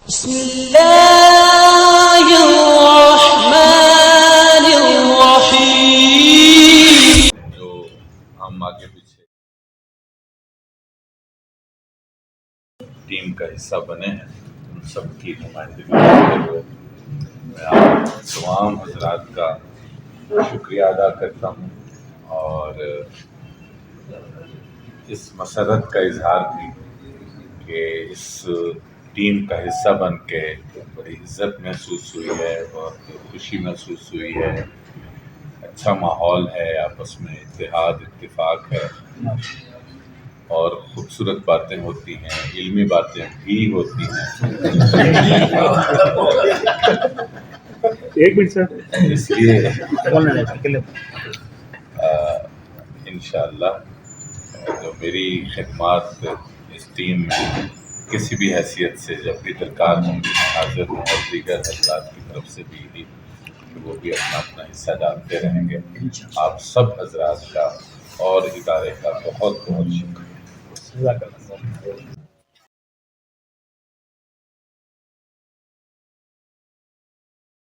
بسم اللہ الرحمن الرحیم. جو ہم آگے پیچھے ٹیم کا حصہ بنے ہیں ان سب کی نمائندگی کرتے ہوئے میں آپ تمام حضرات کا شکریہ ادا کرتا ہوں اور اس مسرت کا اظہار بھی کہ اس ٹیم کا حصہ بن کے بڑی عزت محسوس ہوئی ہے، بہت خوشی محسوس ہوئی ہے، اچھا ماحول ہے، آپس میں اتحاد اتفاق ہے اور خوبصورت باتیں ہوتی ہیں، علمی باتیں بھی ہوتی ہیں. ایک منٹ سر، اس لیے انشاءاللہ جو میری خدمات اس ٹیم میں کسی بھی حیثیت سے جب بھی درکار ہوں گی میں حاضر ہوں، اور دیگر حضرات کی طرف سے بھی کہ وہ بھی اپنا اپنا حصہ ڈالتے رہیں گے. آپ سب حضرات کا اور ادارے کا بہت بہت شکریہ.